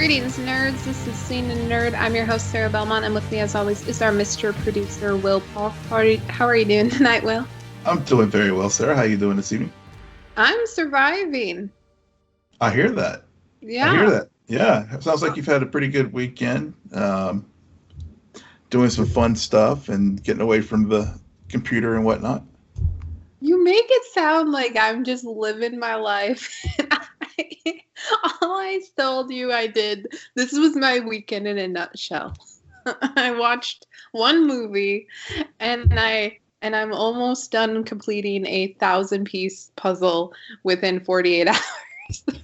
Greetings, nerds. This is SNN Nerd. I'm your host, Sarah Belmont, and with me, as always, is our Mr. Producer Will Polk. How are you doing tonight, Will? I'm doing very well, Sarah. How are you doing this evening? I'm surviving. I hear that. Yeah. I hear that. Yeah. It sounds like you've had a pretty good weekend, doing some fun stuff and getting away from the computer and whatnot. You make it sound like I'm just living my life. All I told you I did, this was my weekend in a nutshell. I watched one movie and I'm almost done completing a 1,000-piece puzzle within 48 hours.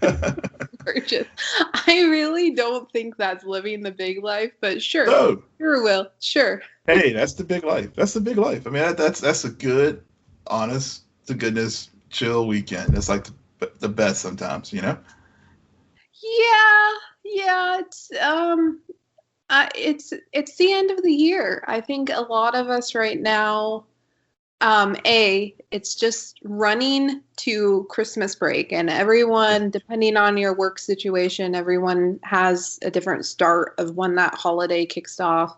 I really don't think that's living the big life, but sure. No. Sure, Will. Sure. Hey, that's the big life. That's the big life. I mean, that's a good, honest to goodness, chill weekend. It's like the best sometimes, you know? Yeah. It's the end of the year. I think a lot of us right now, it's just running to Christmas break, and everyone, depending on your work situation, everyone has a different start of when that holiday kicks off.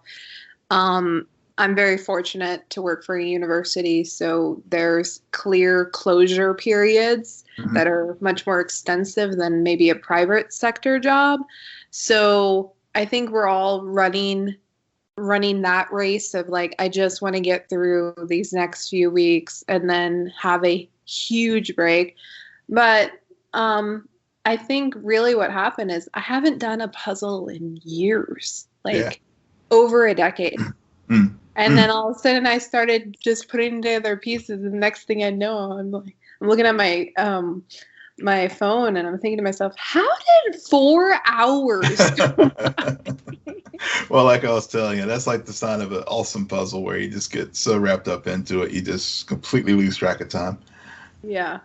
I'm very fortunate to work for a university, so there's clear closure periods that are much more extensive than maybe a private sector job. So I think we're all running that race of like, I just want to get through these next few weeks and then have a huge break. But I think really what happened is I haven't done a puzzle in years, over a decade. And then all of a sudden I started just putting together pieces, and the next thing I know, I'm looking at my phone and I'm thinking to myself, how did 4 hours Well, like I was telling you, that's like the sign of an awesome puzzle where you just get so wrapped up into it, you just completely lose track of time. Yeah,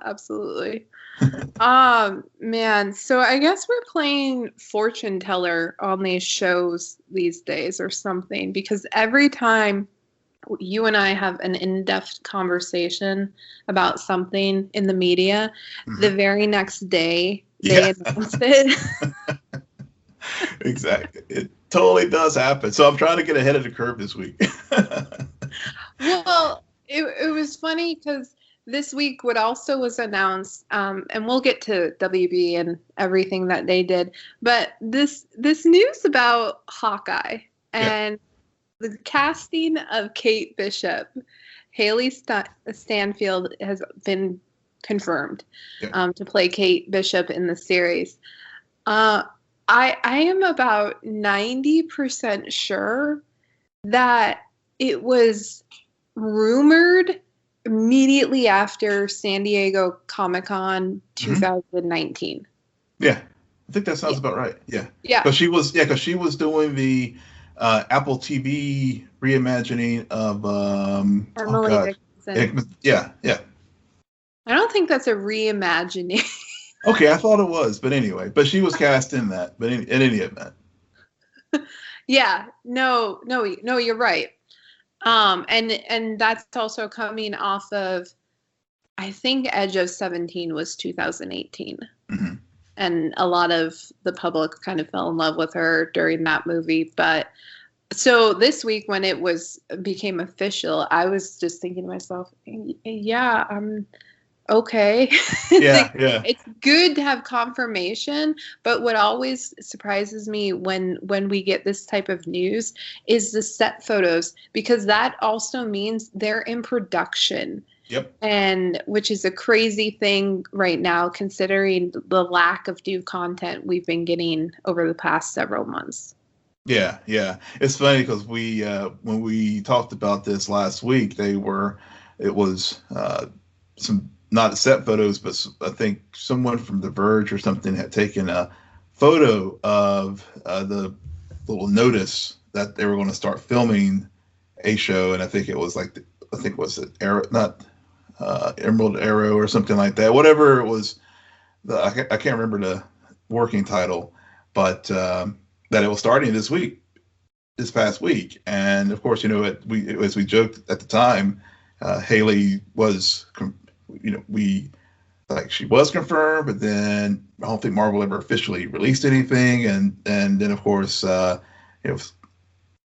absolutely. Man, so I guess we're playing fortune teller on these shows these days or something, because every time you and I have an in-depth conversation about something in the media, the very next day they announce it. Exactly. It totally does happen. So I'm trying to get ahead of the curve this week. Well, it was funny because this week what also was announced, and we'll get to WB and everything that they did, but this news about Hawkeye and the casting of Kate Bishop, Haley Stanfield has been confirmed to play Kate Bishop in the series. I am about 90% sure that it was rumored immediately after San Diego Comic-Con 2019. Yeah, I think that sounds about right. Yeah. Because she was doing the Apple TV reimagining of Emily Dickinson. Yeah. I don't think that's a reimagining. Okay, I thought it was, but anyway, but she was cast in that. But in any event. Yeah. No, you're right. And that's also coming off of, I think Edge of 17 was 2018. And a lot of the public kind of fell in love with her during that movie. But so this week when it became official, I was just thinking to myself, yeah, okay. It's good to have confirmation, but what always surprises me when we get this type of news is the set photos, because that also means they're in production. And which is a crazy thing right now, considering the lack of new content we've been getting over the past several months. Yeah. It's funny because when we talked about this last week, it was some not set photos, but I think someone from The Verge or something had taken a photo of the little notice that they were going to start filming a show, and I think it was Emerald Arrow or something like that. Whatever it was, I can't remember the working title, but that it was starting this past week. And of course, as we joked at the time, Haley was, we like she was confirmed, but then I don't think Marvel ever officially released anything. And then of course,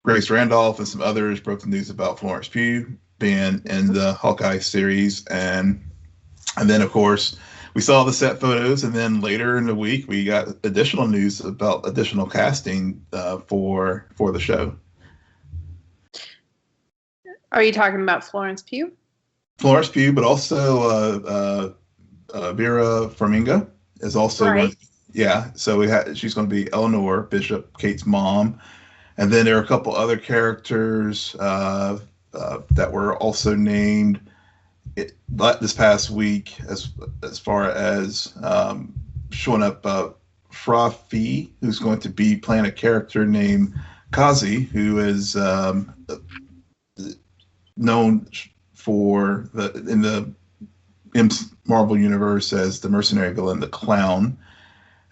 Grace Randolph and some others broke the news about Florence Pugh being in the Hawkeye series, and then of course we saw the set photos, and then later in the week we got additional news about additional casting for the show. Are you talking about Florence Pugh? Florence Pugh, but also Vera Farmiga is also right. So she's going to be Eleanor Bishop, Kate's mom, and then there are a couple other characters that were also named this past week as far as showing up. Fra Fee, who's going to be playing a character named Kazi, who is known in the Marvel universe as the mercenary villain, the Clown.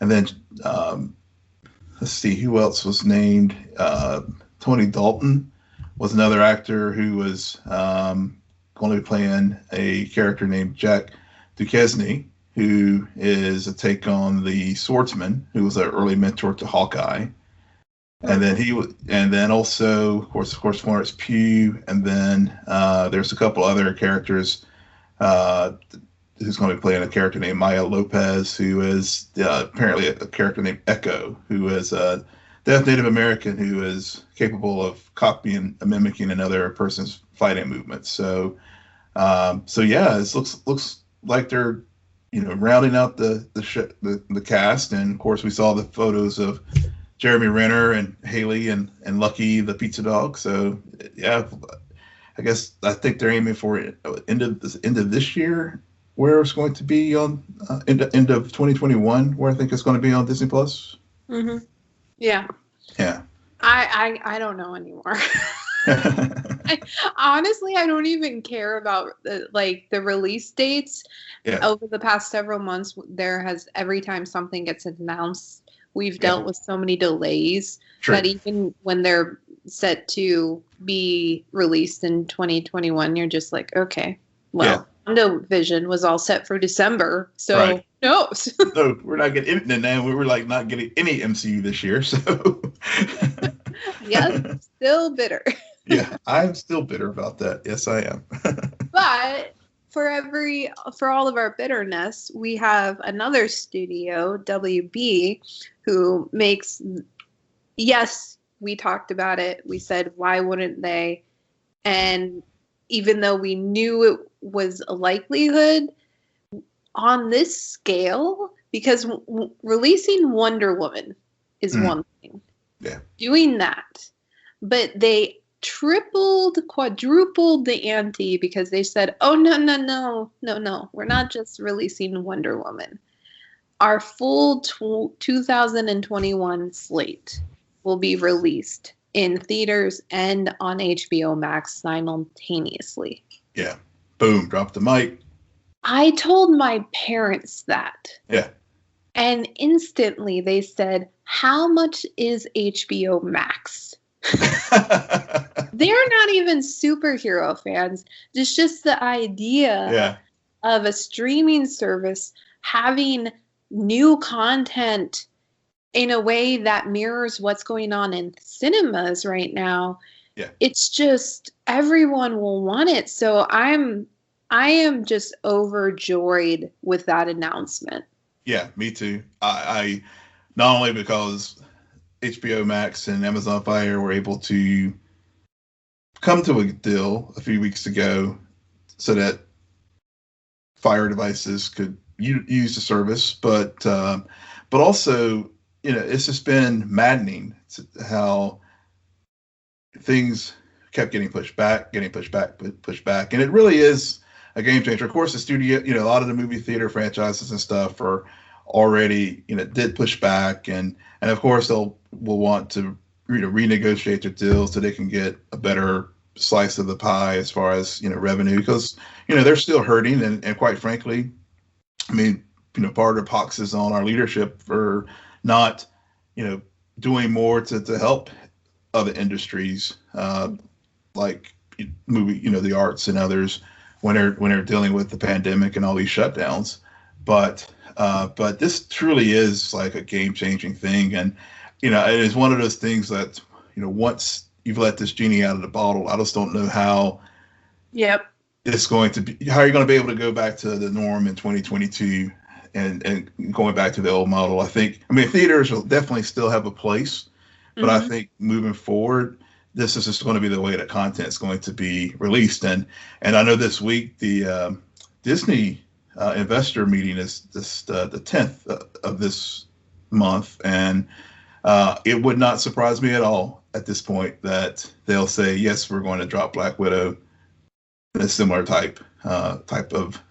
And then let's see who else was named. Tony Dalton was another actor who was going to be playing a character named Jack Duquesne, who is a take on the Swordsman, who was an early mentor to Hawkeye. And then also, of course, Florence Pugh, and then there's a couple other characters who's going to be playing a character named Maya Lopez, who is apparently a character named Echo, who is a deaf Native American who is capable of copying and mimicking another person's fighting movements. So yeah, it looks like they're rounding out the cast, and of course we saw the photos of Jeremy Renner and Haley and Lucky the pizza dog. So yeah, I think they're aiming for end of this year, where it's going to be on end of 2021, where I think it's going to be on Disney Plus. Mm-hmm. Yeah. Yeah. I don't know anymore. Honestly, I don't even care about the release dates. Yeah. Over the past several months, every time something gets announced, we've dealt with so many delays that even when they're set to be released in 2021, you're just like, okay, well, Mando Vision was all set for December, so no. No, we're not getting it, and we were like not getting any MCU this year, so. Yes, still bitter. Yeah, I'm still bitter about that. Yes, I am. But for all of our bitterness, we have another studio, WB, who makes, yes, we talked about it. We said, why wouldn't they? And even though we knew it was a likelihood, on this scale, because releasing Wonder Woman is one thing. Yeah. Doing that. But they tripled, quadrupled the ante because they said, oh, no. We're not just releasing Wonder Woman. Our full 2021 slate will be released in theaters and on HBOmax simultaneously. Yeah. Boom. Drop the mic. I told my parents that. Yeah. And instantly they said, how much is HBOmax? They're not even superhero fans. It's just the idea of a streaming service having new content in a way that mirrors what's going on in cinemas right now. Yeah. It's just everyone will want it. So I am just overjoyed with that announcement. Yeah, me too. I not only because HBOmax and Amazon Fire were able to come to a deal a few weeks ago so that Fire devices could use the service, but also, it's just been maddening how things kept getting pushed back, and it really is a game changer. Of course, the studio, a lot of the movie theater franchises and stuff are already, did push back, and of course will want to renegotiate their deals so they can get a better slice of the pie as far as revenue, because they're still hurting, and quite frankly, I mean, part of the pox is on our leadership for not doing more to help other industries like movie, the arts and others when they're dealing with the pandemic and all these shutdowns. But this truly is like a game-changing thing, and it is one of those things that once you've let this genie out of the bottle, I just don't know how. Yep. It's going to be, how are you going to be able to go back to the norm in 2022 and going back to the old model? I mean, theaters will definitely still have a place, but I think moving forward, this is just going to be the way that content is going to be released. And I know this week the Disney investor meeting is the 10th of this month, and it would not surprise me at all at this point that they'll say, yes, we're going to drop Black Widow in a similar type of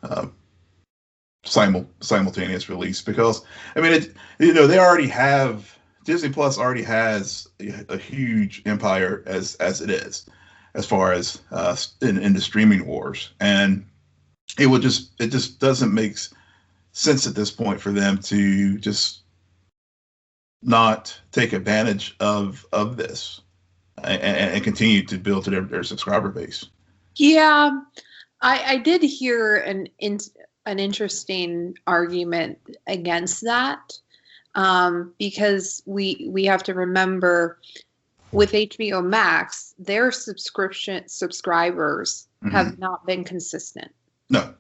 simultaneous release, because I mean, they already have, Disney Plus already has a huge empire as it is, as far as in the streaming wars, and it just doesn't make sense at this point for them to just not take advantage of this and continue to build to their subscriber base. Yeah, I did hear an interesting argument against that, because we have to remember with HBOmax, their subscribers have not been consistent. No,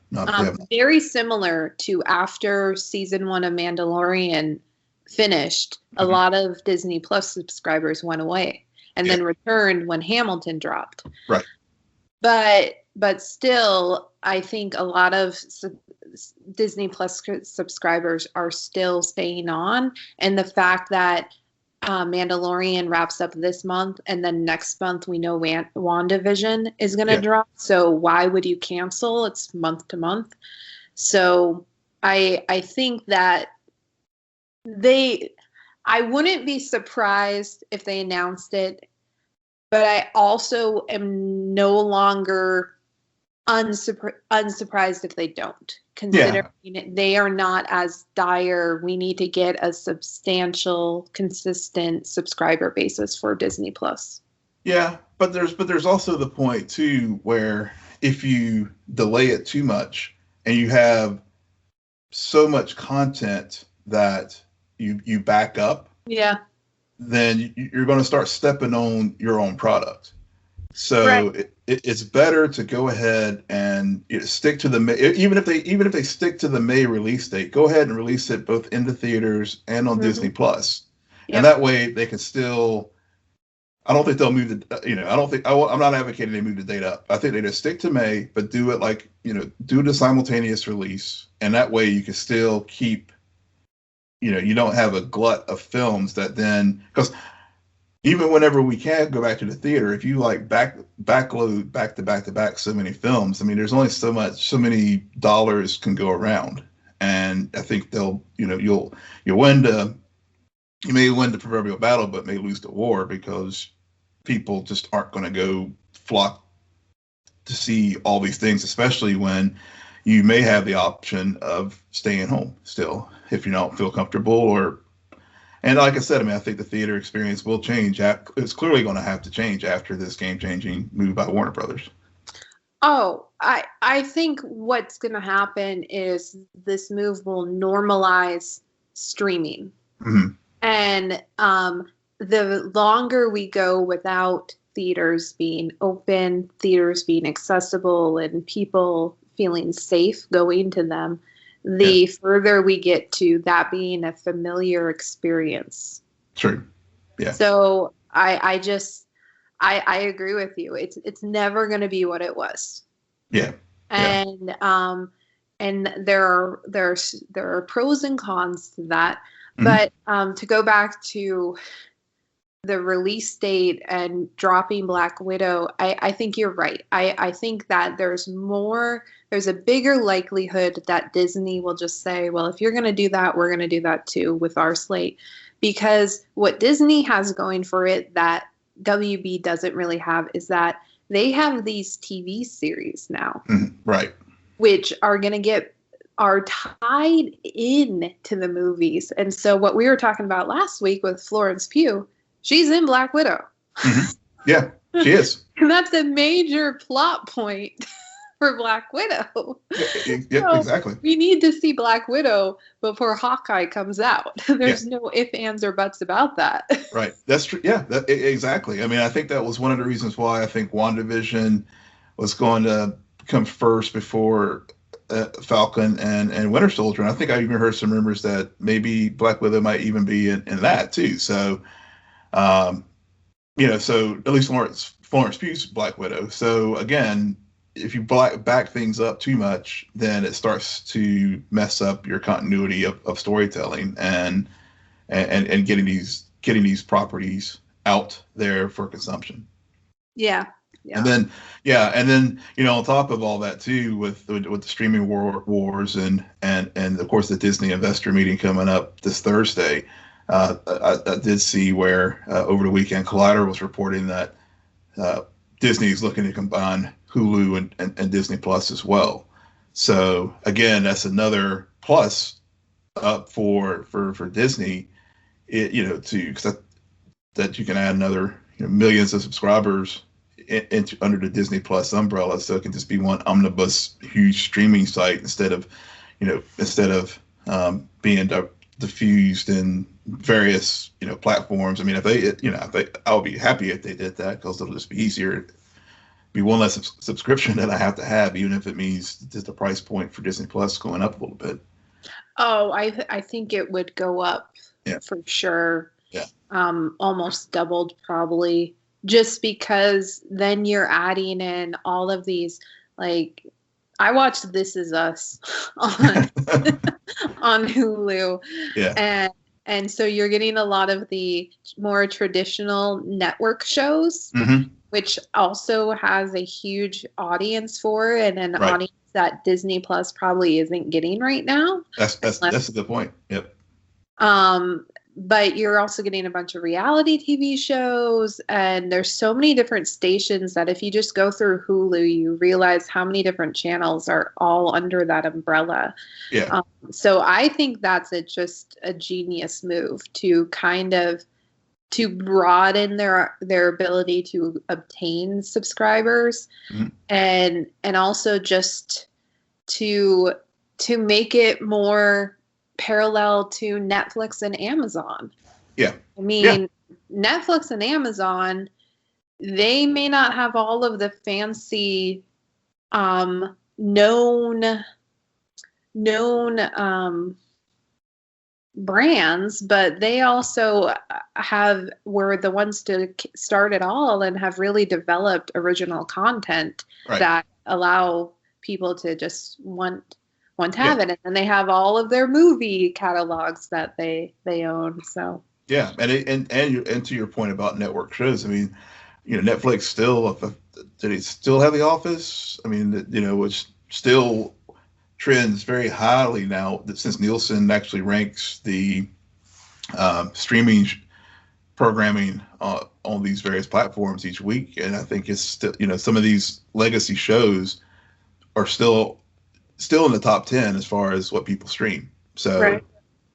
very similar to after season 1 of Mandalorian finished, a lot of Disney Plus subscribers went away and then returned when Hamilton dropped. Right. But still, I think a lot of Disney Plus subscribers are still staying on. And the fact that Mandalorian wraps up this month, and then next month we know WandaVision is going to drop. So why would you cancel? It's month to month. So I think that I wouldn't be surprised if they announced it, but I also am no longer unsurprised if they don't, considering they are not as dire. We need to get a substantial, consistent subscriber basis for Disney Plus. Yeah, but there's also the point too where if you delay it too much and you have so much content that you back up, then you're going to start stepping on your own product. So it's better to go ahead and stick to the May, even if they stick to the May release date, go ahead and release it both in the theaters and on Disney Plus, and that way they can still. I don't think they'll move I'm not advocating they move the date up. I think they just stick to May, but do it like do the simultaneous release, and that way you can still keep. You don't have a glut of films that then, because even whenever we can go back to the theater, if you like backload back to back so many films, I mean, there's only so many dollars can go around, and I think you may win the proverbial battle, but may lose the war because people just aren't going to go flock to see all these things, especially when you may have the option of staying home still if you don't feel comfortable. And like I said, I mean, I think the theater experience will change. It's clearly going to have to change after this game-changing move by Warner Brothers. Oh, I think what's going to happen is this move will normalize streaming. And the longer we go without theaters being open, theaters being accessible, and people feeling safe going to them, the further we get to that being a familiar experience. True. Yeah. So I agree with you. It's never going to be what it was. Yeah. And there are pros and cons to that. But to go back to the release date and dropping Black Widow, I think you're right. I think that there's a bigger likelihood that Disney will just say, well, if you're going to do that, we're going to do that too with our slate. Because what Disney has going for it that WB doesn't really have is that they have these TV series now. Right. Which are tied in to the movies. And so what we were talking about last week with Florence Pugh, she's in Black Widow. Yeah, she is. And that's a major plot point for Black Widow. Yeah, So exactly. we need to see Black Widow before Hawkeye comes out. There's no ifs, ands, or buts about that. Right. That's true. Yeah, exactly. I mean, I think that was one of the reasons why I think WandaVision was going to come first before Falcon and Winter Soldier. And I think I even heard some rumors that maybe Black Widow might even be in that too. So, so at least Florence Pugh's Black Widow. So again, if you back things up too much, then it starts to mess up your continuity of storytelling and getting these properties out there for consumption. Yeah. And then on top of all that too, with the streaming wars and of course the Disney investor meeting coming up this Thursday, I did see where over the weekend Collider was reporting that Disney is looking to combine Hulu and Disney Plus as well. So again, that's another plus up for Disney. That you can add another millions of subscribers under the Disney Plus umbrella, so it can just be one omnibus huge streaming site instead of being diffused in various platforms. I mean, I would be happy if they did that, because it'll just be easier, be one less subscription that I have to have, even if it means just the price point for Disney Plus going up a little bit. Oh, I think it would go up for sure. Yeah. Almost doubled probably, just because then you're adding in all of these, like, I watched This Is Us on on Hulu. Yeah. And so you're getting a lot of the more traditional network shows, mm-hmm. which also has a huge audience for, and an right. audience that Disney Plus probably isn't getting right now. That's a good point. Yep. But you're also getting a bunch of reality TV shows, and there's so many different stations that if you just go through Hulu, you realize how many different channels are all under that umbrella. Yeah. So I think that's just a genius move to kind of to broaden their ability to obtain subscribers, mm-hmm. and also just to make it more parallel to Netflix and Amazon. Yeah. I mean, Netflix and Amazon, they may not have all of the fancy known brands, but they also were the ones to start it all and have really developed original content that allow people to just want to have it. And then they have all of their movie catalogs that they own. So yeah, and to your point about network shows, I mean, Netflix still, do they still have The Office? I mean, which still trends very highly now, since Nielsen actually ranks the streaming programming on these various platforms each week. And I think it's still, some of these legacy shows are still in the top 10 as far as what people stream. So,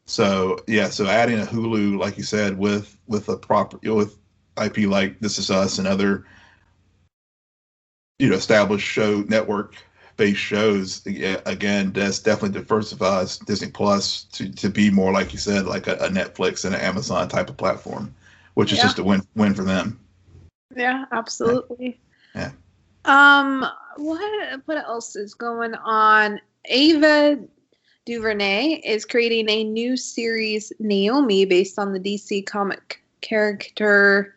so adding a Hulu, like you said, with a proper, with IP like This Is Us and other, established show network-based shows, again, that's definitely diversifies Disney Plus to be more, like you said, like a Netflix and an Amazon type of platform, which is just a win for them. Yeah, absolutely. Yeah. What else is going on? Ava DuVernay is creating a new series, Naomi, based on the DC comic character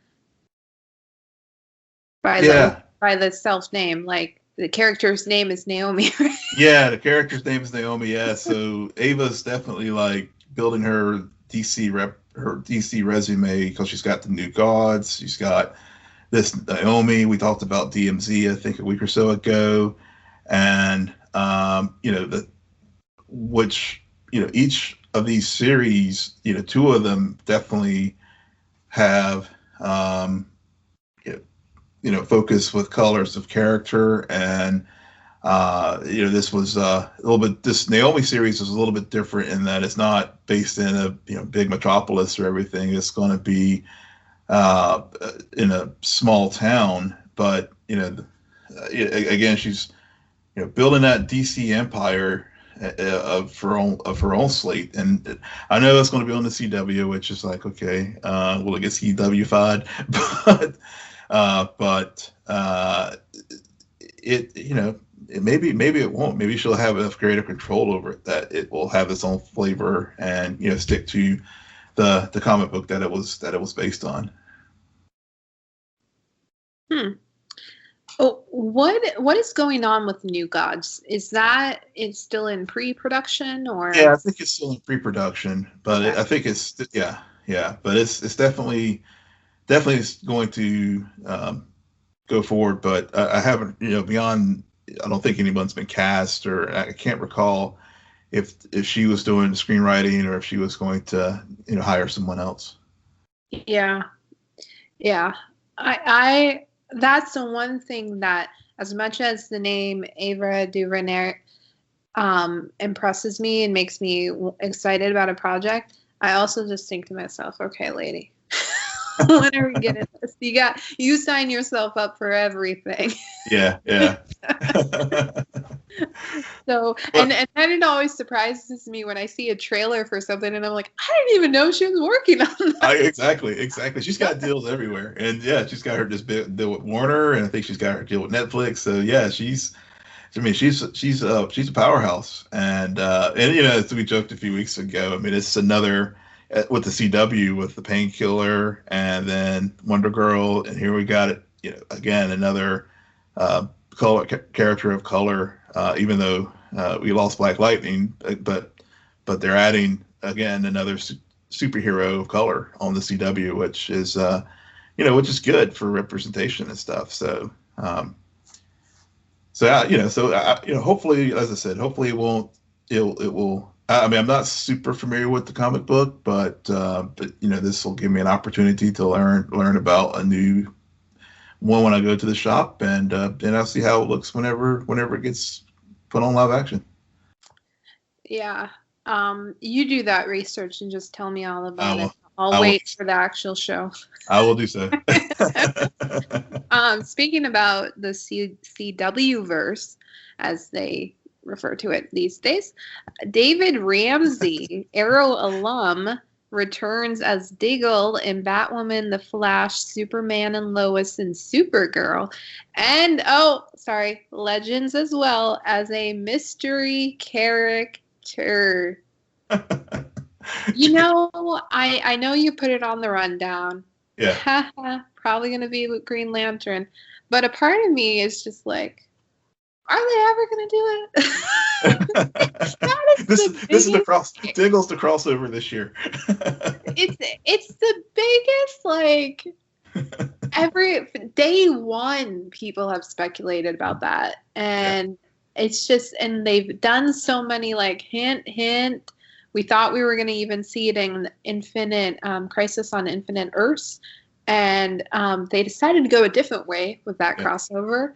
by the self name. Like, the character's name is Naomi. Yeah, the character's name is Naomi. Yeah, so Ava's definitely like building her DC resume, because she's got the New Gods. She's got this Naomi. We talked about DMZ, I think, a week or so ago, and each of these series, two of them definitely have focus with colors of character, and this was this Naomi series is a little bit different in that it's not based in a big metropolis or everything. It's going to be in a small town, but again, she's building that DC empire of her own slate. And I know it's going to be on the CW, which is like, okay, will it get CW-fied? but maybe it won't. Maybe she'll have enough creative control over it that it will have its own flavor and stick to the comic book that it was based on. Oh, what is going on with New Gods? Is that it's still in pre-production or? Yeah, I think it's still in pre-production, but Okay. I think it's but it's definitely going to go forward. But I haven't beyond. I don't think anyone's been cast, or I can't recall if she was doing the screenwriting or if she was going to hire someone else. Yeah. I that's the one thing that, as much as the name Ava Duvernary impresses me and makes me excited about a project, I also just think to myself, okay, lady, when are we getting this? You sign yourself up for everything. Yeah. So, and then it always surprises me when I see a trailer for something and I'm like, I didn't even know she was working on that. Exactly. She's got deals everywhere, and she's got her deal with Warner, and I think she's got her deal with Netflix. So she's a powerhouse, and as we joked a few weeks ago, I mean, it's another with the CW with the Painkiller, and then Wonder Girl, and here we got it, again, another character of color. Even though we lost Black Lightning, but they're adding again another superhero of color on the CW, which is good for representation and stuff. So hopefully, as I said, hopefully it will. I mean, I'm not super familiar with the comic book, but this will give me an opportunity to learn about a new one when I go to the shop, and I'll see how it looks whenever it gets put on live action. Yeah. You do that research and just tell me all about it. I'll wait for the actual show. I will do so. Speaking about the CW verse, as they refer to it these days, David Ramsey, Arrow alum, returns as Diggle in Batwoman, The Flash, Superman and Lois, and Supergirl, and Legends as well, as a mystery character. I know you put it on the rundown. Yeah. Probably gonna be with Green Lantern, but a part of me is just like, are they ever gonna do it? This is Diggle's the crossover this year. it's the biggest, like, every day one people have speculated about that, and it's just, and they've done so many, like, hint. We thought we were going to even see it in Infinite Crisis on Infinite Earths, and they decided to go a different way with that crossover,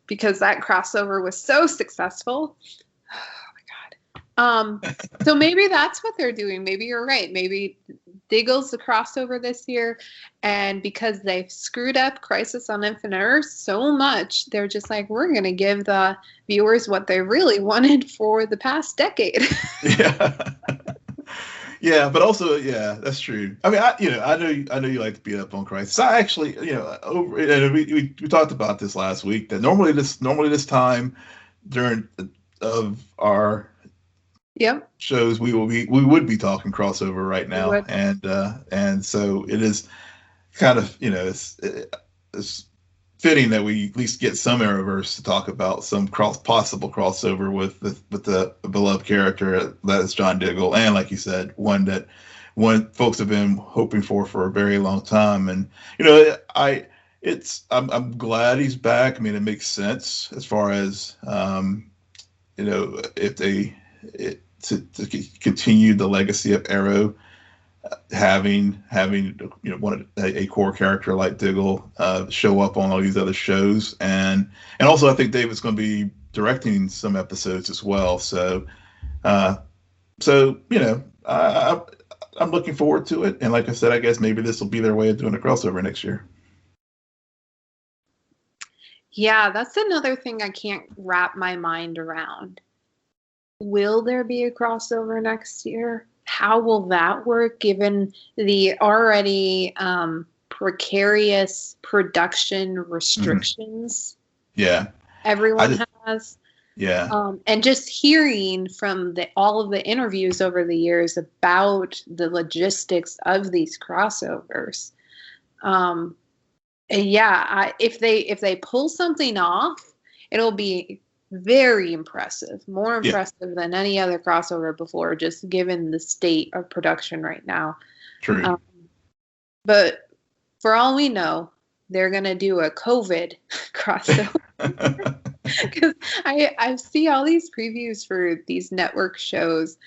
because that crossover was so successful. Oh my God. So maybe that's what they're doing. Maybe you're right. Maybe Diggle's the crossover this year, and because they've screwed up Crisis on Infinite Earths so much, they're just like, we're going to give the viewers what they really wanted for the past decade. Yeah, but also, that's true. I mean, I know you like to beat up on Crisis. I actually, we talked about this last week, that normally this time during of our shows we would be talking crossover right now, and so it is kind of it's fitting that we at least get some Arrowverse to talk about some possible crossover with the beloved character that is John Diggle, and like you said, one folks have been hoping for a very long time. And I'm glad he's back. I mean, it makes sense as far as if they to continue the legacy of Arrow, having a core character like Diggle show up on all these other shows, and also I think David's going to be directing some episodes as well. So I'm looking forward to it, and like I said, I guess maybe this will be their way of doing a crossover next year. Yeah, that's another thing I can't wrap my mind around. Will there be a crossover next year? How will that work given the already precarious production restrictions Yeah. everyone has? Yeah. And just hearing from all of the interviews over the years about the logistics of these crossovers. If they pull something off, it'll be very impressive, more impressive than any other crossover before, just given the state of production right now. True. But for all we know, they're gonna do a COVID crossover. Because I see all these previews for these network shows,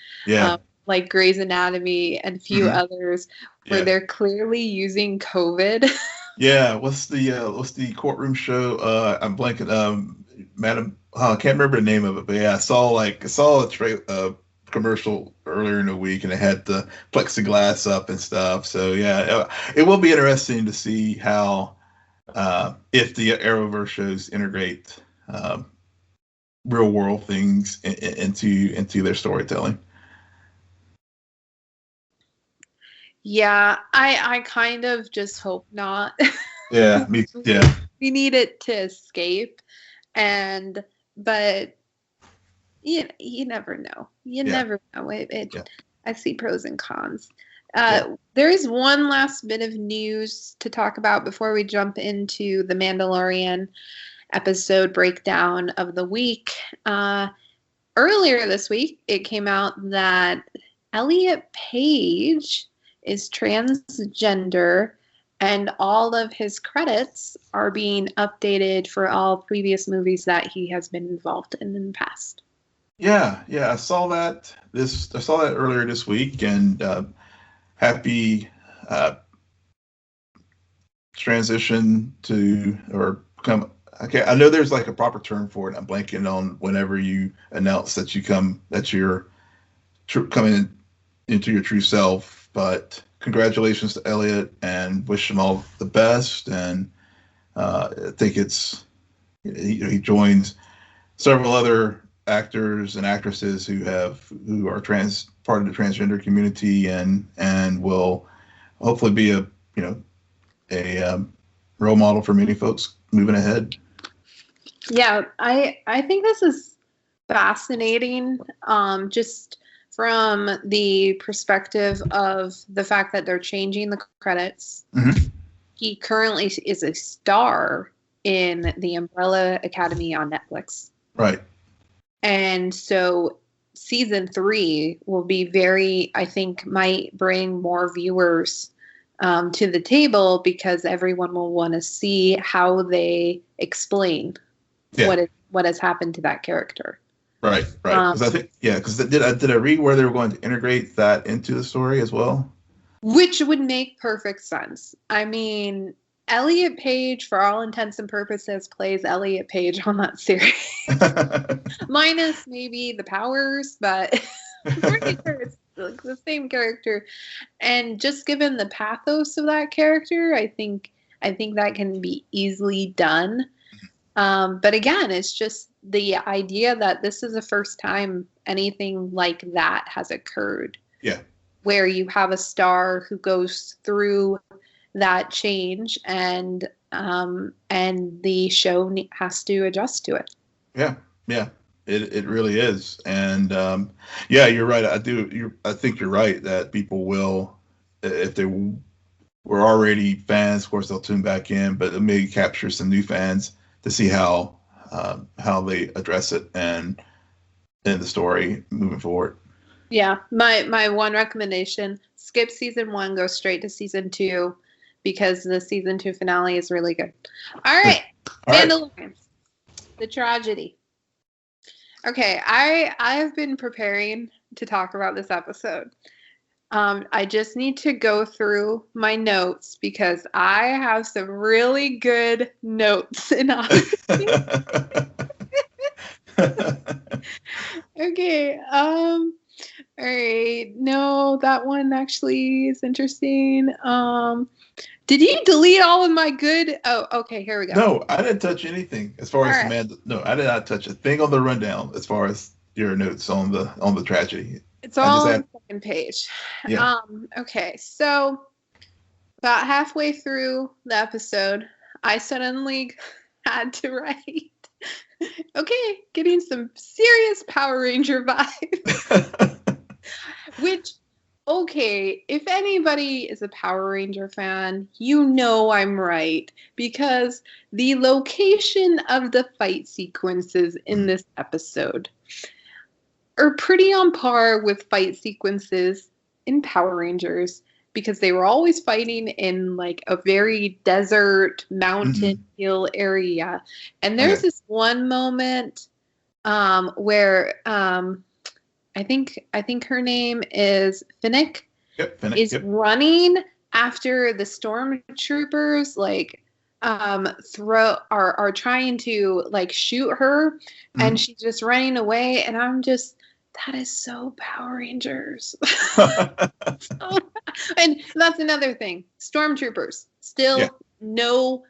like Grey's Anatomy and a few others, where they're clearly using COVID. Yeah, what's the courtroom show? I'm blanking. Madam, I can't remember the name of it, but yeah, I saw a commercial earlier in the week, and it had the plexiglass up and stuff. So yeah, it will be interesting to see how if the Arrowverse shows integrate real world things into their storytelling. Yeah, I kind of just hope not. Yeah, We need it to escape, but you never know. You never know. I see pros and cons. There is one last bit of news to talk about before we jump into the Mandalorian episode breakdown of the week. Earlier this week, it came out that Elliot Page is transgender, and all of his credits are being updated for all previous movies that he has been involved in the past. Yeah, I saw that earlier this week, and happy transition to or come. Okay, I know there's like a proper term for it. I'm blanking on whenever you announce that you're coming into your true self. But congratulations to Elliot, and wish him all the best. And I think he joins several other actors and actresses who are part of the transgender community, and will hopefully be a role model for many folks moving ahead. Yeah, I think this is fascinating. Just from the perspective of the fact that they're changing the credits. Mm-hmm. He currently is a star in the Umbrella Academy on Netflix. Right. And so season 3 will be might bring more viewers to the table, because everyone will want to see how they explain what has happened to that character. Right. Because did I read where they were going to integrate that into the story as well? Which would make perfect sense. I mean, Elliot Page, for all intents and purposes, plays Elliot Page on that series. Minus maybe the powers, but I'm pretty sure it's like the same character. And just given the pathos of that character, I think that can be easily done. But again, it's just the idea that this is the first time anything like that has occurred. Yeah. Where you have a star who goes through that change, and the show has to adjust to it. Yeah. It really is. And you're right. I think you're right that people will, if they were already fans, of course they'll tune back in, but it may capture some new fans to see how they address it and in the story moving forward. Yeah, my one recommendation: skip season 1, go straight to season 2, because the season 2 finale is really good. All right, Mandalorian, the tragedy. Okay, I have been preparing to talk about this episode. I just need to go through my notes, because I have some really good notes in Okay. All right. No, that one actually is interesting. Did you delete all of my good? Oh, okay. Here we go. No, I didn't touch anything as far All as right. Amanda. No, I did not touch a thing on the rundown as far as your notes on the tragedy. It's I just all on had the second page. yeah. Okay. So about halfway through the episode, I suddenly had to write. Okay, getting some serious Power Ranger vibes. Which, okay, if anybody is a Power Ranger fan, you know I'm right. Because the location of the fight sequences in this episode are pretty on par with fight sequences in Power Rangers. Because they were always fighting in like a very desert mountain hill area. And there's this one moment where I think her name is Finnick. Yep, Finnick, is running after the stormtroopers, like are trying to like shoot her, and she's just running away, and I'm just, that is so Power Rangers. And that's another thing. Stormtroopers still no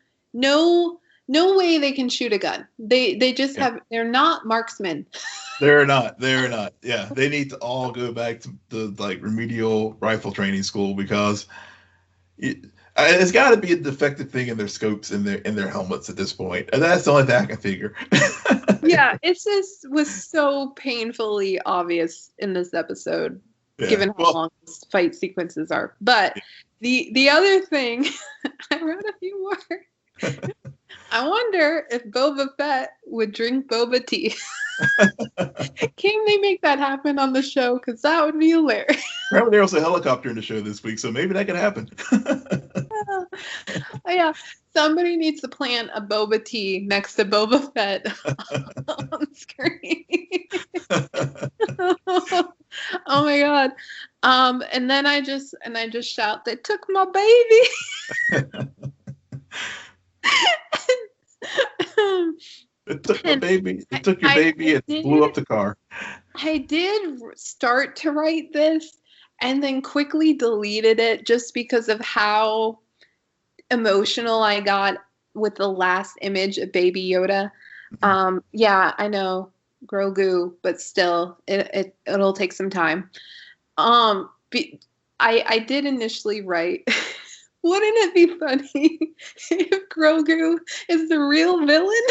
way they can shoot a gun. They just have, they're not marksmen. They're not. Yeah, they need to all go back to the like remedial rifle training school because it's got to be a defective thing in their scopes in their helmets at this point, and that's the only thing I can figure. Yeah, it just was so painfully obvious in this episode, given how long these fight sequences are. But the other thing, I wrote a few more. I wonder if Boba Fett would drink boba tea. Can they make that happen on the show? Because that would be hilarious. Apparently there was a helicopter in the show this week, so maybe that could happen. Yeah, somebody needs to plant a boba tea next to Boba Fett on screen. Oh my god. And then I just shout, "They took my baby." It took my baby. It took your baby. It blew up the car. I did start to write this and then quickly deleted it just because of how emotional I got with the last image of Baby Yoda. Yeah, I know, Grogu, but still, it'll take some time. I did initially write, wouldn't it be funny if Grogu is the real villain?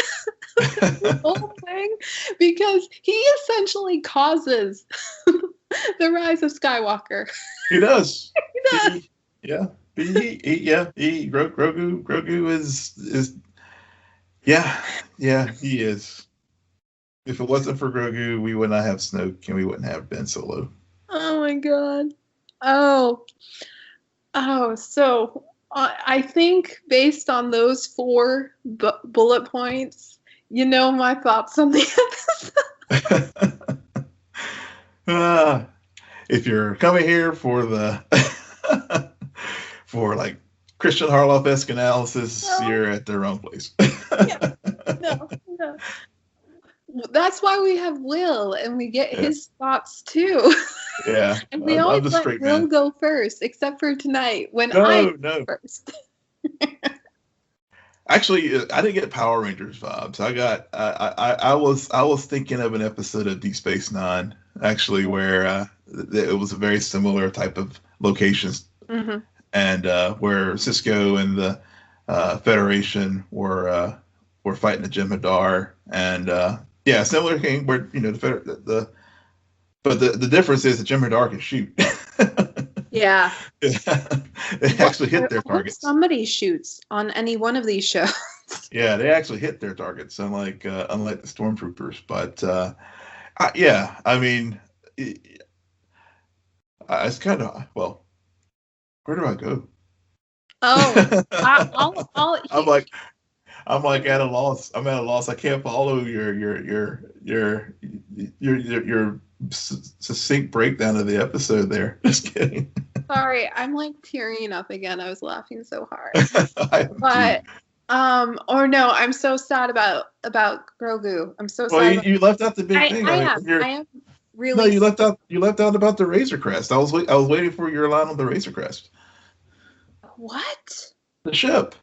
The whole thing, because he essentially causes the rise of Skywalker. He does. He does. Grogu is he is. If it wasn't for Grogu, we would not have Snoke, and we wouldn't have Ben Solo. Oh my god. So I think based on those 4 bullet points, you know my thoughts on the episode. If you're coming here for the for like Christian Harloff-esque analysis, you're at the wrong place. No. That's why we have Will, and we get his thoughts too. Yeah, and we always let Will go first, except for tonight when I go first. Actually, I didn't get Power Rangers vibes. I was thinking of an episode of Deep Space Nine, actually, where it was a very similar type of locations, and where Cisco and the Federation were fighting the Jem'Hadar, and similar thing where but the difference is the Jem'Hadar can shoot. Yeah. They actually hit their targets. Somebody shoots on any one of these shows. Yeah, they actually hit their targets, unlike the stormtroopers. But I mean, it's kind of, well, where do I go? Oh, I'm like at a loss. I'm at a loss. I can't follow your succinct breakdown of the episode there. Just kidding. Sorry, I'm like tearing up again. I was laughing so hard. I'm so sad about Grogu. I'm so sad. Well, you left out the big thing. I am. No, really. you left out about the Razor Crest. I was waiting for your line on the Razor Crest. What? The ship.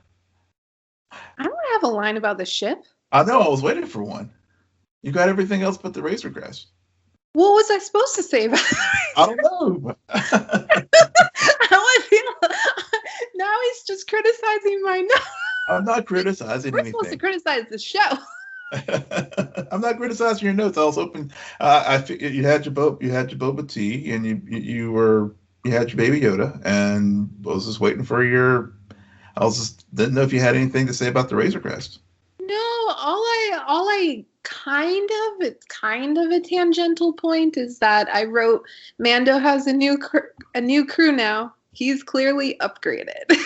I don't have a line about the ship. I know. I was waiting for one. You got everything else but the Razor Crest. What was I supposed to say about it? I don't know. I feel now he's just criticizing my notes. I'm not criticizing We're supposed to anything. criticize the show. I'm not criticizing your notes. I was hoping you had your boba tea, and you had your baby Yoda, and I was just waiting for your. I was just didn't know if you had anything to say about the Razor Crest. No, all I it's kind of a tangential point is that I wrote Mando has a new crew now. He's clearly upgraded.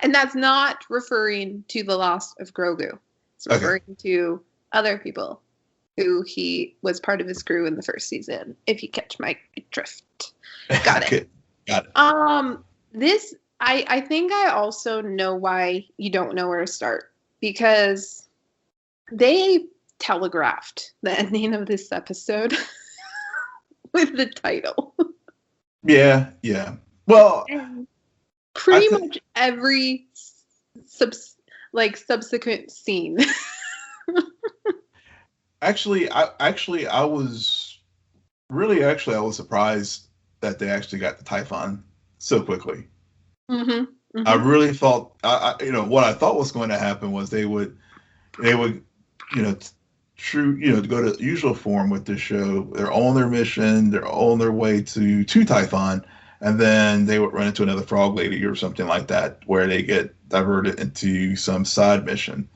And that's not referring to the loss of Grogu. It's referring to other people who he was part of his crew in the first season, if you catch my drift. Got it. Got it. This, I think I also know why you don't know where to start. Because they telegraphed the ending of this episode with the title. Yeah. Well, and pretty much every subsequent scene. Actually, I was surprised that they actually got the Typhon so quickly. Mm-hmm. Mm-hmm. I really thought, what I thought was going to happen was they would, go to usual form with this show. They're on their mission. They're on their way to Typhon, and then they would run into another frog lady or something like that, where they get diverted into some side mission.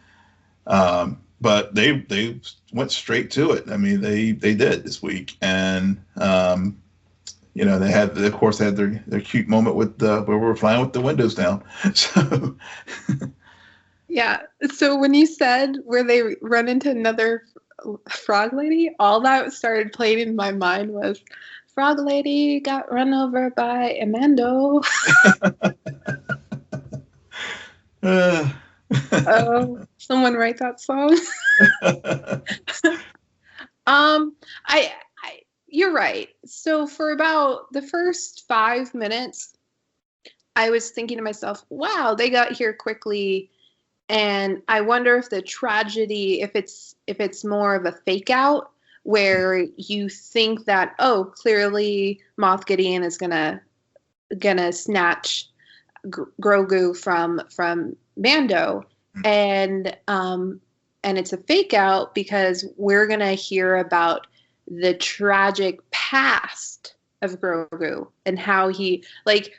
But they went straight to it. I mean, they did this week, and they had their cute moment with where we were flying with the windows down. So yeah. So when you said where they run into another frog lady, all that started playing in my mind was frog lady got run over by a Mando. Oh, someone write that song. You're right. So for about the first 5 minutes, I was thinking to myself, wow, they got here quickly. And I wonder if the tragedy, if it's more of a fake out where you think that, oh, clearly Moff Gideon is gonna snatch Grogu from Mando, and it's a fake out because we're gonna hear about the tragic past of Grogu and how he,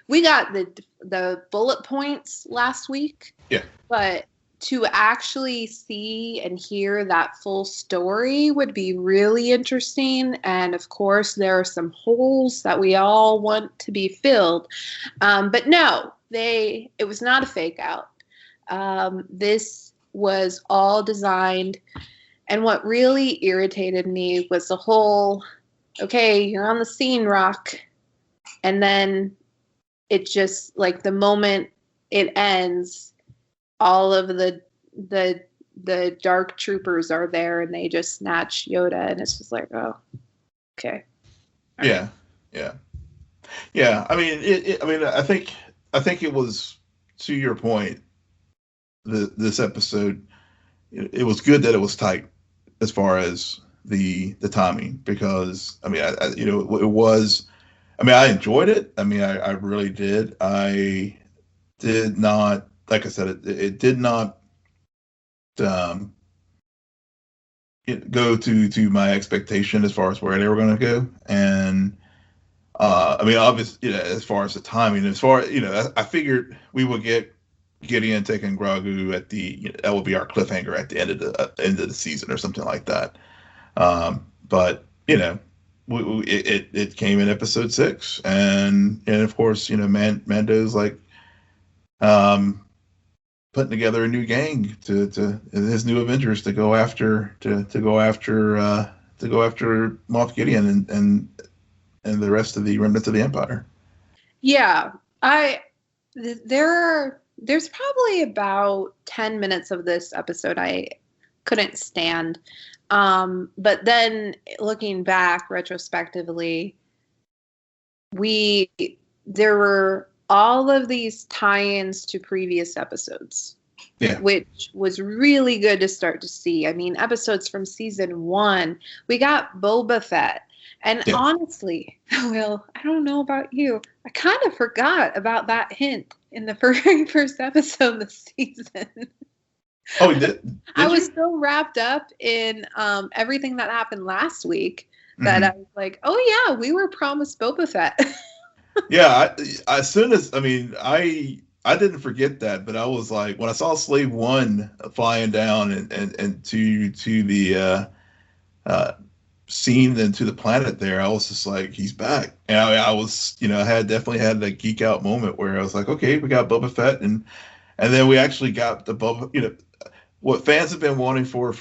we got the bullet points last week. Yeah. But to actually see and hear that full story would be really interesting. And of course, there are some holes that we all want to be filled. But no, it was not a fake out. This was all designed. And what really irritated me was the whole, okay, you're on the scene, Rock. And then it just, the moment it ends, all of the dark troopers are there and they just snatch Yoda, and it's just like, oh, okay. All right. Yeah. I mean, I think it was, to your point, this episode, it was good that it was tight as far as the timing, because I mean, it was. I mean, I enjoyed it. I mean, I really did. I did not, like I said, it did not go to my expectation as far as where they were going to go. And I mean, obviously, as far as the timing, I figured we would get Gideon taking Grogu at that would be our cliffhanger at the end of the season or something like that. But it came in episode 6, and of course, Mando's putting together a new gang to his new Avengers to go after Moff Gideon and the rest of the remnants of the Empire. Yeah, there's probably about 10 minutes of this episode I couldn't stand. But then looking back retrospectively, there were all of these tie-ins to previous episodes, which was really good to start to see. I mean, episodes from season 1, we got Boba Fett. And honestly, Will, I don't know about you, I kind of forgot about that hint in the very first episode of the season. Oh, you did I was so wrapped up in everything that happened last week that I was like, oh yeah, we were promised Boba Fett. Yeah, as soon as, I mean, I didn't forget that, but I was like, when I saw Slave One flying down and to the scene and to the planet there, I was just like, he's back. And I was, I definitely had that geek out moment where I was like, okay, we got Boba Fett, and then we actually got the Boba, what fans have been wanting for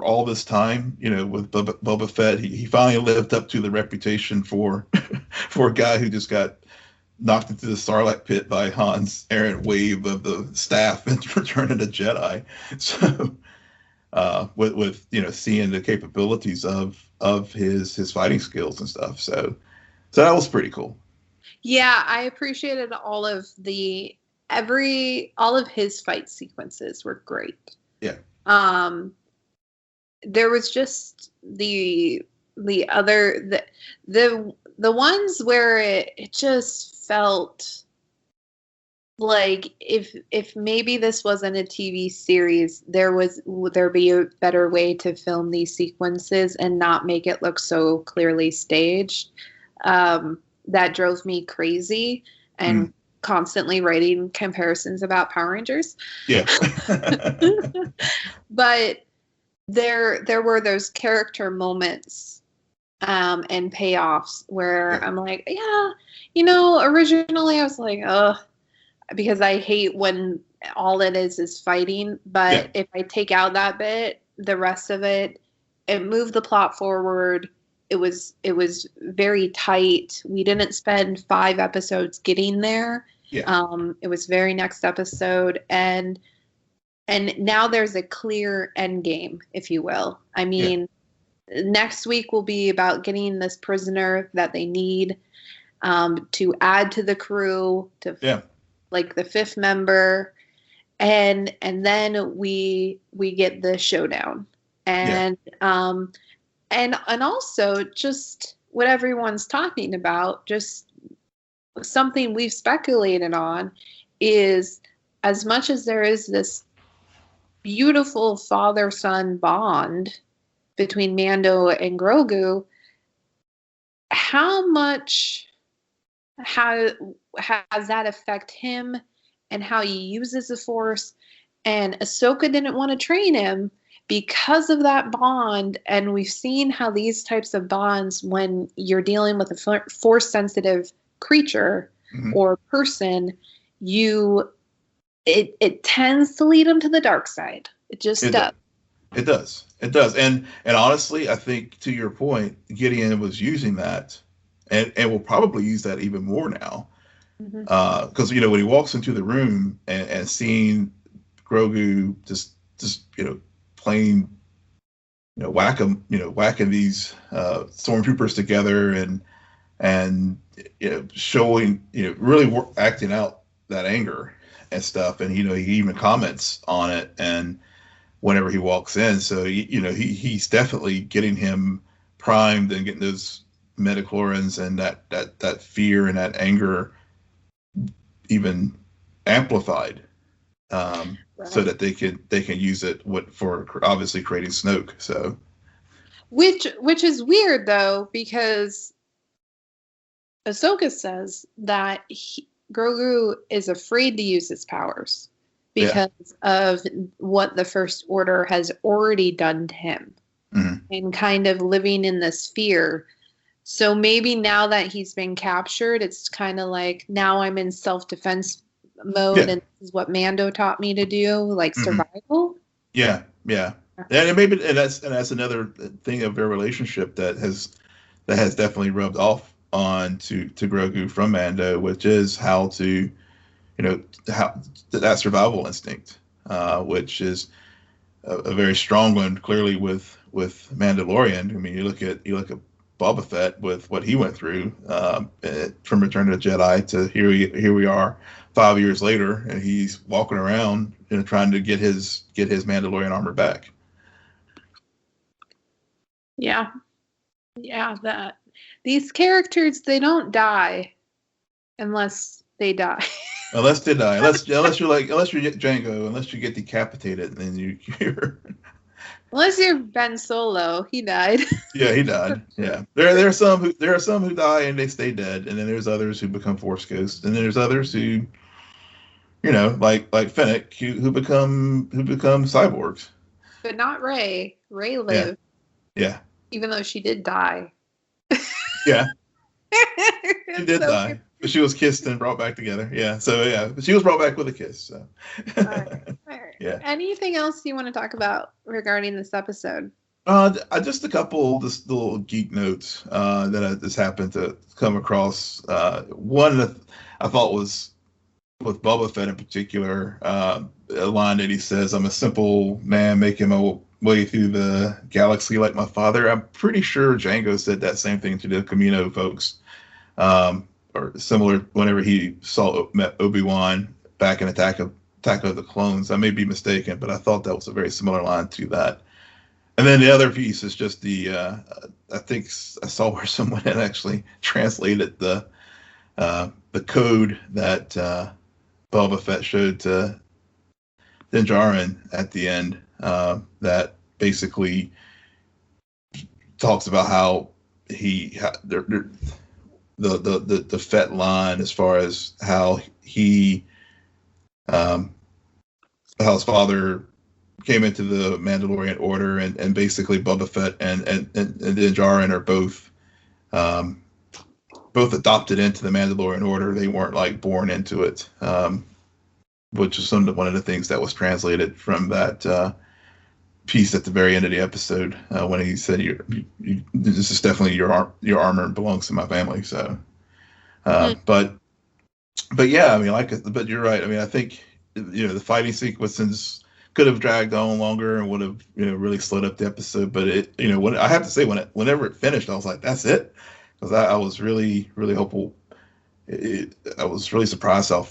all this time, with Boba Fett. He finally lived up to the reputation for a guy who just got knocked into the Starlight Pit by Han's errant wave of the staff and returning a Jedi. So with seeing the capabilities of his fighting skills and stuff. So that was pretty cool. Yeah, I appreciated all of his fight sequences were great. Yeah. There was just the ones where it just felt like if maybe this wasn't a TV series, would there be a better way to film these sequences and not make it look so clearly staged? That drove me crazy, and constantly writing comparisons about Power Rangers. Yeah. But there were those character moments and payoffs where I'm like, yeah, originally I was like, because I hate when all it is fighting. But if I take out that bit, the rest of it moved the plot forward. It was very tight. We didn't spend 5 episodes getting there. Yeah. It was very next episode, and now there's a clear end game, if you will. I mean, next week will be about getting this prisoner that they need to add to the crew, like the 5th member, and then we get the showdown, and also just what everyone's talking about, just something we've speculated on, is as much as there is this beautiful father-son bond between Mando and Grogu, how much has that affect him and how he uses the Force? And Ahsoka didn't want to train him because of that bond, and we've seen how these types of bonds, when you're dealing with a Force-sensitive creature or person, it tends to lead them to the dark side. It just does. It does. And honestly, I think, to your point, Gideon was using that, and will probably use that even more now. Because when he walks into the room and seeing Grogu just playing, whacking these stormtroopers together, and showing, really acting out that anger and stuff, and he even comments on it, and whenever he walks in, so he's definitely getting him primed and getting those midichlorians and that fear and that anger even amplified, so that they can use it for obviously creating Snoke. So, which is weird though, because Ahsoka says that Grogu is afraid to use his powers because of what the First Order has already done to him, and kind of living in this fear. So maybe now that he's been captured, it's kind of like, now I'm in self-defense mode, and this is what Mando taught me to do, like survival. Yeah. And that's another thing of their relationship that has definitely rubbed off on to Grogu from Mando, which is how to, how that survival instinct, which is a very strong one, clearly with Mandalorian. I mean, you look at Boba Fett with what he went through from Return of the Jedi to here we are 5 years later, and he's walking around trying to get his Mandalorian armor back. Yeah, that these characters, they don't die unless they die. Unless they die, unless you're Django, unless you get decapitated, and then you're unless you're Ben Solo, he died. Yeah, he died. Yeah, there are some who die and they stay dead, and then there's others who become Force ghosts, and then there's others who, like Fennec, who become cyborgs. But not Rey. Rey lived. Yeah. Even though she did die. Yeah. She did die. But she was kissed and brought back together. Yeah. So yeah, but she was brought back with a kiss. So. All right. Yeah. Anything else you want to talk about regarding this episode? Just a couple just little geek notes that I just happened to come across. One that I thought was with Boba Fett in particular, a line that he says, "I'm a simple man making my way through the galaxy like my father." I'm pretty sure Django said that same thing to the Camino folks, or similar whenever he met Obi-Wan back in Attack of the Clones. I may be mistaken, but I thought that was a very similar line to that. And then the other piece is just I think I saw where someone had actually translated the code that Boba Fett showed to Din Djarin at the end, that basically talks about how the Fett line, as far as how how his father came into the Mandalorian order, and basically Boba Fett and Din Djarin are both adopted into the Mandalorian order. They weren't like born into it, which is one of the things that was translated from that piece at the very end of the episode, when he said, "This is definitely your armor and belongs to my family." So, but yeah, I mean, but you're right. I mean, I think the fighting sequences could have dragged on longer and would have really slowed up the episode. But I have to say, whenever it finished, I was like, "That's it," because I was really hopeful. I was really surprised how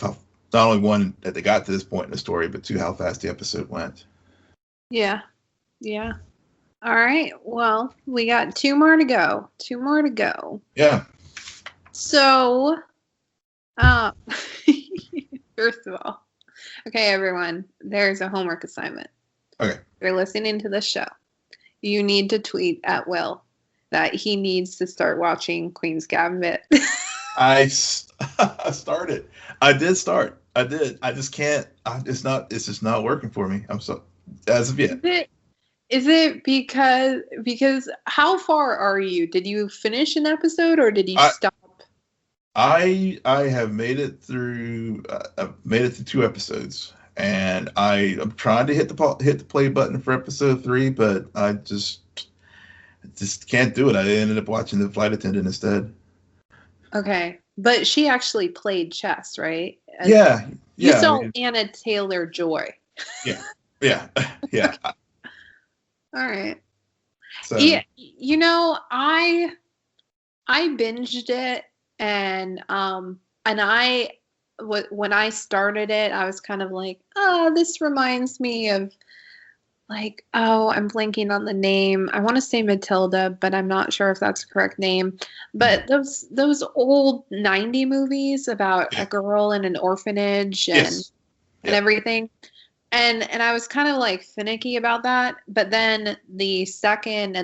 not only one that they got to this point in the story, but two, how fast the episode went. Yeah. All right. Well, we got two more to go. Yeah. So, first of all, okay, everyone, there's a homework assignment. Okay. If you're listening to this show, you need to tweet at Will that he needs to start watching Queen's Gambit. I started. I did start. I did. I just can't. It's just not working for me. I'm so, as of yet. Is it because how far are you? Did you finish an episode or did you stop? I have made it through. I've made it to 2 episodes, and I'm trying to hit the play button for episode 3, but I just can't do it. I ended up watching The Flight Attendant instead. Okay, but she actually played chess, right? Yeah. You saw Anna Taylor-Joy. Yeah. All right. So. Yeah, I binged it, and when I started it, I was kind of like, oh, this reminds me of like, oh, I'm blanking on the name. I want to say Matilda, but I'm not sure if that's the correct name. But those old 90 movies about a girl in an orphanage and everything. And I was kind of like finicky about that. But then the second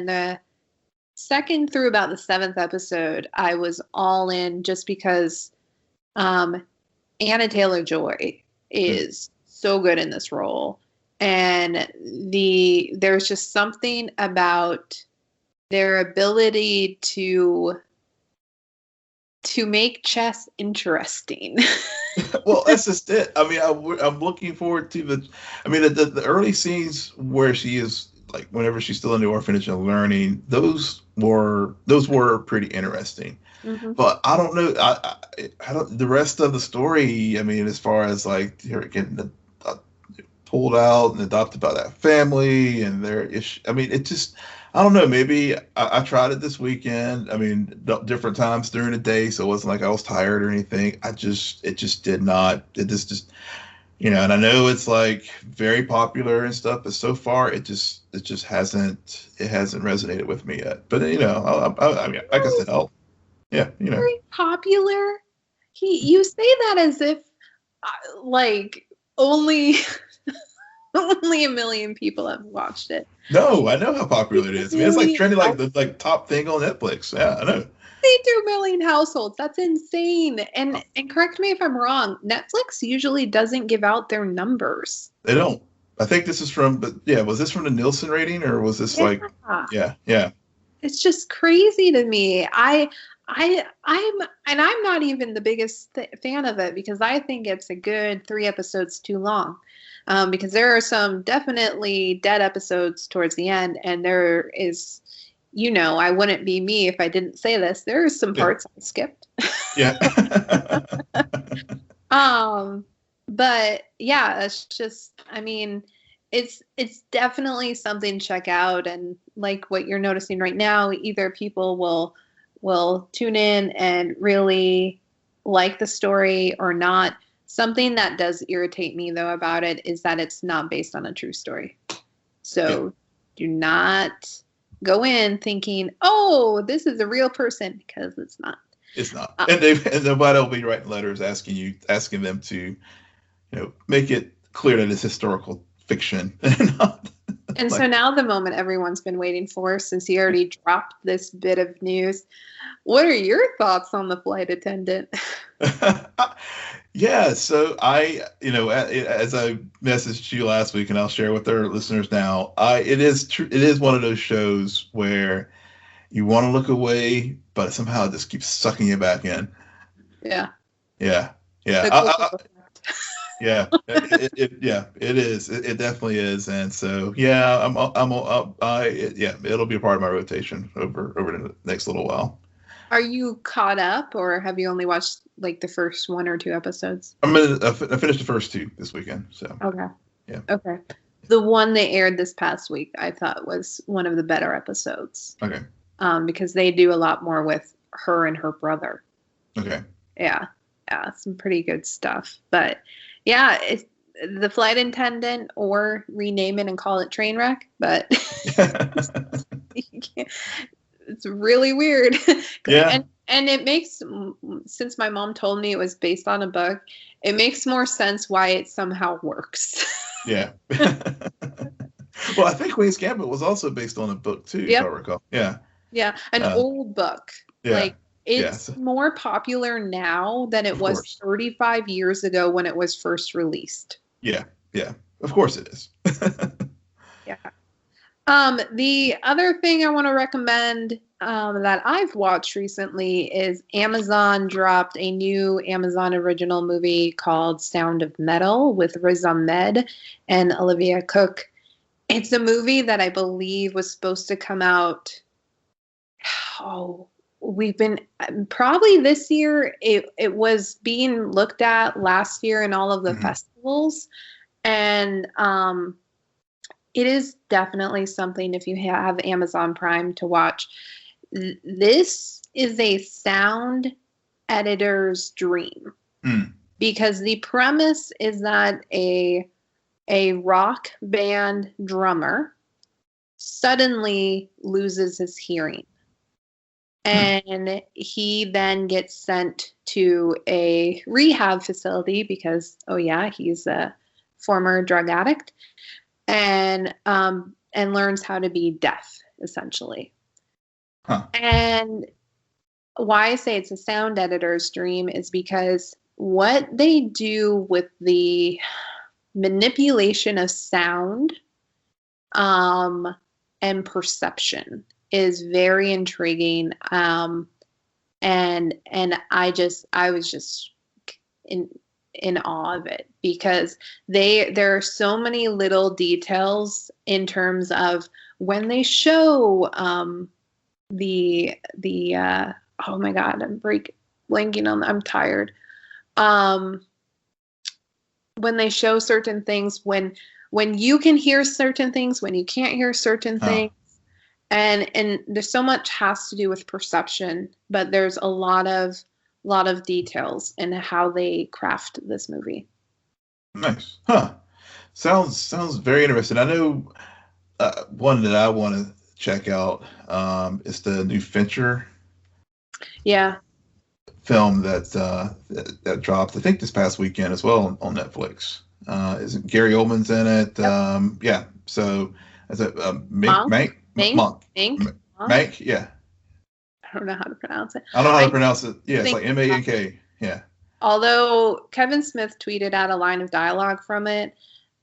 through about the 7th episode, I was all in, just because Anna Taylor-Joy is so good in this role. And there's just something about their ability to make chess interesting. Well, that's just it. I mean, I'm looking forward to the early scenes where she is, like, whenever she's still in the orphanage and learning. Those were pretty interesting. Mm-hmm. But I don't know. I don't. The rest of the story. I mean, as far as like her getting pulled out and adopted by that family, and their issue. I mean, it just, I don't know. Maybe I tried it this weekend. I mean, different times during the day, so it wasn't like I was tired or anything. It just did not. It just, and I know it's like very popular and stuff, but so far it just hasn't resonated with me yet. But I mean, like I said, very popular. You say that as if like only only 1 million people have watched it. No, I know how popular it is. I mean, it's like trending like the top thing on Netflix. Yeah, I know. 52 million households. That's insane. And correct me if I'm wrong. Netflix usually doesn't give out their numbers. They don't. I think this is from, but yeah, was this from the Nielsen rating or was this like? Yeah. It's just crazy to me. I'm not even the biggest fan of it because I think it's a good 3 episodes too long. Because there are some definitely dead episodes towards the end, and there is, I wouldn't be me if I didn't say this. There are some parts I skipped. Yeah. But yeah, it's just, I mean, it's definitely something to check out, and like what you're noticing right now, either people will tune in and really like the story or not. Something that does irritate me, though, about it is that it's not based on a true story. So do not go in thinking, oh, this is a real person, because it's not. It's not. And nobody will be writing letters asking them to, make it clear that it's historical fiction. And so now the moment everyone's been waiting for, since he already dropped this bit of news, what are your thoughts on the flight attendant? Yeah, so as I messaged you last week, and I'll share with our listeners now, it is one of those shows where you want to look away, but somehow it just keeps sucking you back in. Yeah. Yeah. Yeah. It is. It definitely is. And so, yeah, it'll be a part of my rotation over the next little while. Are you caught up, or have you only watched like the first 1 or 2 episodes? I finished the first 2 this weekend. So okay, yeah, okay. The one they aired this past week, I thought was one of the better episodes. Okay. Because they do a lot more with her and her brother. Okay. Yeah, some pretty good stuff. But yeah, it's the flight attendant, or rename it and call it Trainwreck. But it's really weird. Yeah. And it makes, since my mom told me it was based on a book, it makes more sense why it somehow works. Yeah. Well, I think Queen's Gambit was also based on a book too, if I recall. Yeah. Yeah, an old book. Yeah. Like it's more popular now than it was 35 years ago when it was first released. Yeah. Yeah. Of course it is. Yeah. The other thing I want to recommend that I've watched recently is Amazon dropped a new Amazon original movie called Sound of Metal with Riz Ahmed and Olivia Cook. It's a movie that I believe was supposed to come out. We've been probably this year. It was being looked at last year in all of the festivals, and it is definitely something if you have Amazon Prime to watch. This is a sound editor's dream because the premise is that a rock band drummer suddenly loses his hearing. And he then gets sent to a rehab facility because, he's a former drug addict, and learns how to be deaf, essentially. Huh. And why I say it's a sound editor's dream is because what they do with the manipulation of sound and perception is very intriguing. And I was just in awe of it because there are so many little details in terms of when they show oh my God, I'm blanking on, I'm tired. When they show certain things, when when you can hear certain things, when you can't hear certain things. And there's so much has to do with perception, but there's a lot of details in how they craft this movie. Nice. Sounds very interesting. I know one that I want to check out is the new Fincher film that dropped, I think, this past weekend as well on Netflix. Is it Gary Oldman's in it? Yep. Yeah. So is it Mank? Mank? Yeah. I don't know how to pronounce it. I don't know how to pronounce it. Yeah, it's like Mank. Yeah. Although Kevin Smith tweeted out a line of dialogue from it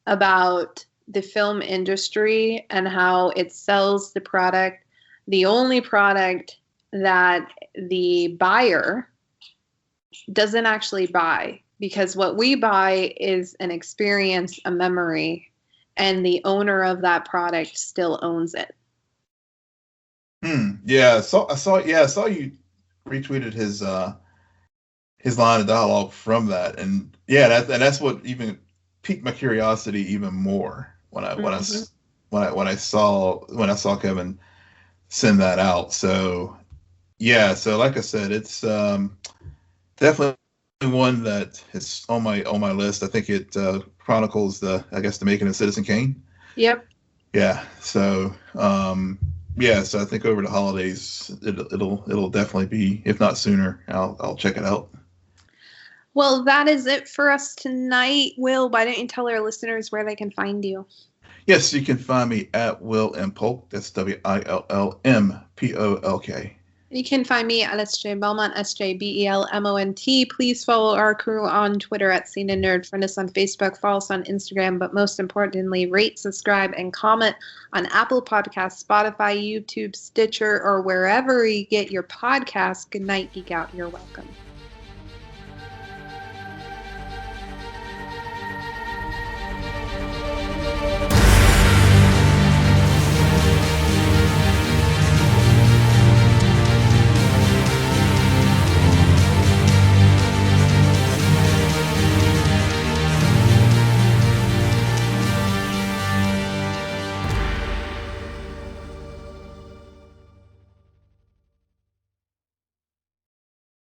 about the film industry and how it sells the product, the only product that the buyer doesn't actually buy, because what we buy is an experience, a memory, and the owner of that product still owns it. Yeah, I saw you retweeted his line of dialogue from that, and that's what even piqued my curiosity even more when I saw Kevin send that out. So so like I said, it's definitely one that is on my list. I think it chronicles the making of Citizen Kane. Yep. Yeah. So so I think over the holidays it'll definitely be, if not sooner, I'll check it out. Well, that is it for us tonight. Will, why don't you tell our listeners where they can find you? Yes, you can find me at Will M. Polk. That's WILLMPOLK. You can find me at SJ Belmont, SJBELMONT. Please follow our crew on Twitter at CNN Nerd. Friend us on Facebook, follow us on Instagram, but most importantly, rate, subscribe, and comment on Apple Podcasts, Spotify, YouTube, Stitcher, or wherever you get your podcasts. Good night, Geek Out. You're welcome.